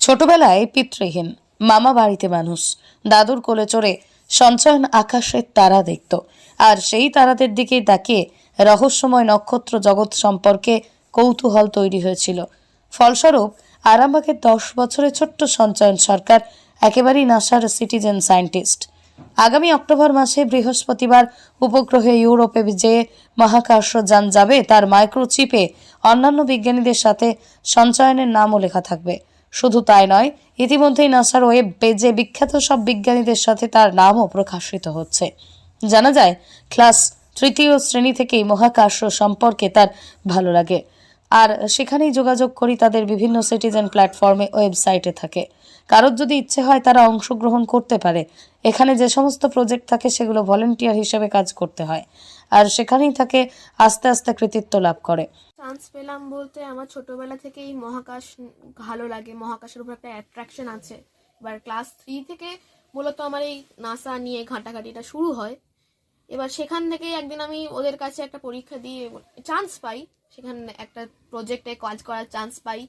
ছোটবেলায় পিতৃহীন, মামা বাড়িতে মানুষ, দাদুর কোলে চড়ে সঞ্চয়ন আকাশের তারা দেখত। আর সেই তারাদের দিকেই তাকিয়ে রহস্যময় নক্ষত্র জগৎ সম্পর্কে কৌতূহল তৈরি হয়েছিল। ফলস্বরূপ আরামবাগের 10 বছরের ছোট্ট সঞ্চয়ন সরকার একেবারেই নাসার সিটিজেন সায়েন্টিস্ট। আগামী অক্টোবর মাসে বৃহস্পতিবার উপগ্রহে ইউরোপে যে মহাকাশযান যাবে তার মাইক্রোচিপে অন্যান্য বিজ্ঞানীদের সাথে সঞ্চয়নের নামও লেখা থাকবে। শুধু তাই নয়, ইতিমধ্যেই নাসার ওয়েব পেজে বিখ্যাত সব বিজ্ঞানীদের সাথে তার নামও প্রকাশিত হচ্ছে। জানা যায়, ক্লাস 3য় শ্রেণী থেকেই মহাকাশ সম্পর্কে তার ভালো লাগে, আর সেখানেই যোগাযোগ করি তাদের বিভিন্ন সিটিজেন প্ল্যাটফর্মে, ওয়েবসাইটে থাকে। কারোর যদি ইচ্ছে হয় তারা অংশগ্রহণ করতে পারে। এখানে যে সমস্ত প্রজেক্ট থাকে সেগুলো ভলেন্টিয়ার হিসেবে কাজ করতে হয়, আর সেখানেই থাকে আস্তে আস্তে কৃতিত্ব লাভ করে। চান্স পেলাম বলতে আমার ছোটবেলা থেকেই মহাকাশ ভালো লাগে, মহাকাশের উপর একটা অ্যাট্রাকশন আছে। এবার ক্লাস 3 থেকে মূলত আমার এই নাসা নিয়ে ঘাঁটাঘাঁটিটা শুরু হয়। এবার সেখান থেকেই একদিন আমি ওদের কাছে একটা পরীক্ষা দিয়ে চান্স পাই, সেখানে একটা প্রজেক্টে কাজ করার চান্স পাই।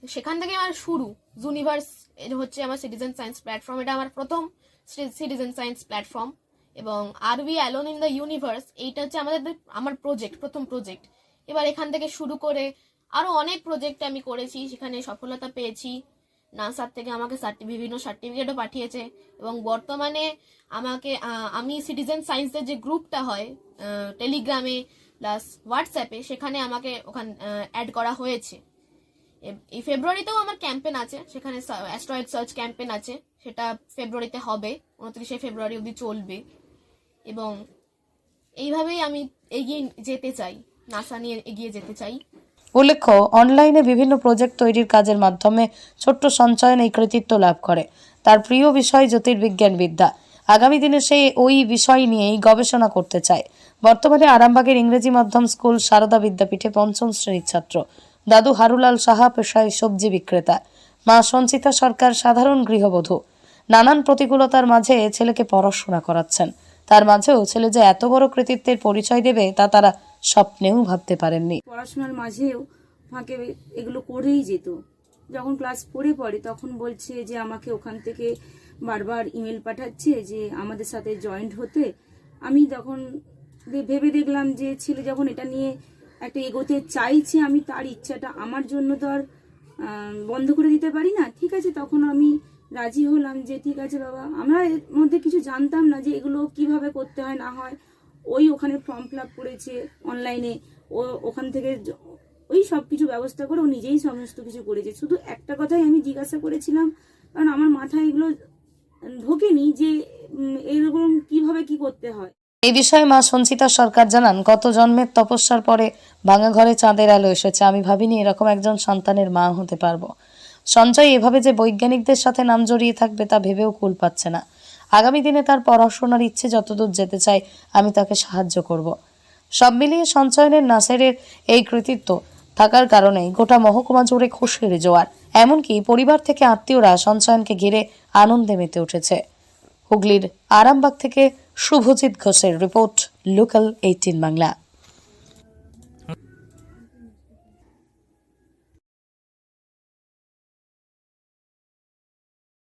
সেখান থেকে আমার শুরু। ইউনিভার্স হচ্ছে আমার সিটিজেন সায়েন্স প্ল্যাটফর্ম, এটা আমার প্রথম সিটিজেন সায়েন্স প্ল্যাটফর্ম। এবং are we alone in the universe, এইটা হচ্ছে আমার প্রথম প্রজেক্ট। এবার এখান থেকে শুরু করে আরও অনেক প্রজেক্ট আমি করেছি, সেখানে সফলতা পেয়েছি। নাসার থেকে আমাকে বিভিন্ন সার্টিফিকেটও পাঠিয়েছে। এবং বর্তমানে আমি সিটিজেন সায়েন্সের যে গ্রুপটা হয় টেলিগ্রামে প্লাস হোয়াটসঅ্যাপে, সেখানে আমাকে ওখানে অ্যাড করা হয়েছে। এই ফেব্রুয়ারিতেও আমার ক্যাম্পেন আছে, সেখানে অ্যাস্ট্রয়েড সার্চ ক্যাম্পেন আছে, সেটা ফেব্রুয়ারিতে হবে, 29শে ফেব্রুয়ারি অবধি চলবে। এবং এইভাবেই আমি এগিয়ে যেতে চাই, নাসা নিয়ে এগিয়ে যেতে চাই। উল্লেখ্য, অনলাইনে বিভিন্ন প্রজেক্ট তৈরির কাজের মাধ্যমে ছোট্ট সঞ্চয়ন এই কৃতিত্ব লাভ করে। তার প্রিয় বিষয় জ্যোতির্বিজ্ঞান বিদ্যা। আগামী দিনে সে ওই বিষয় নিয়েই গবেষণা করতে চায়। বর্তমানে আরামবাগের ইংরেজি মাধ্যম স্কুল সারদা বিদ্যাপীঠে 5ম শ্রেণীর ছাত্র। দাদু হারুলাল সাহা পেশায় সবজি বিক্রেতা, মা সঞ্চিতা সরকার সাধারণ গৃহবধূ। নানান প্রতিকূলতার মাঝে ছেলেকে পড়াশোনা করাচ্ছেন। তার মাঝেও ছেলে যে এত বড় কৃতিত্বের পরিচয় দেবে তা তারা স্বপ্নেও ভাবতে পারেননি। পড়াশোনার মাঝেও ফাঁকে এগুলো করেই যেত। যখন ক্লাস 4-এ পড়ে তখন বলছে যে আমাকে ওখান থেকে বারবার ইমেল পাঠাচ্ছে যে আমাদের সাথে জয়েন্ট হতে। আমি তখন ভেবে দেখলাম যে ছেলে যখন এটা নিয়ে একটা এগোতে চাইছে, আমি তার ইচ্ছাটা আমার জন্য তো আর বন্ধ করে দিতে পারি না। ঠিক আছে, তখন আমি রাজি হলাম যে ঠিক আছে বাবা, আমরা এর মধ্যে কিছু জানতাম না যে এগুলো কিভাবে করতে হয় না হয়। ওখানে ফর্ম ফিল আপ করেছে অনলাইনে, ওখান থেকে ওই সব কিছু ব্যবস্থা করে ও নিজেই সমস্ত কিছু করেছে। শুধু একটা কথাই আমি জিজ্ঞাসা করেছিলাম, কারণ আমার মাথায় এগুলো ঢোকেনি যে এরকম কিভাবে কি করতে হয়। এই বিষয়ে মা সঞ্চিতা সরকার জানান, কত জন্মের তপস্যার পরে ভাঙা ঘরে চাঁদের আলো এসেছে। আমি ভাবিনি এরকম একজন সন্তানের মা হতে পারবো। সঞ্জয় এভাবে যে বৈজ্ঞানিকদের সাথে নাম জড়িয়ে থাকবে তা ভেবেও কুল পাচ্ছে না। আগামী দিনে তার পড়াশোনার ইচ্ছে যতদূর যেতে চাই আমি তাকে সাহায্য করব। সব মিলিয়ে সঞ্চয়নের নাসেরের এই কৃতিত্ব থাকার কারণেই গোটা মহকুমা জুড়ে খুশির জোয়ার। এমনকি পরিবার থেকে আত্মীয়রা সঞ্চয়নকে ঘিরে আনন্দে মেতে উঠেছে। হুগলির আরামবাগ থেকে শুভজিৎ ঘোষের রিপোর্ট, লোকাল 18 বাংলা।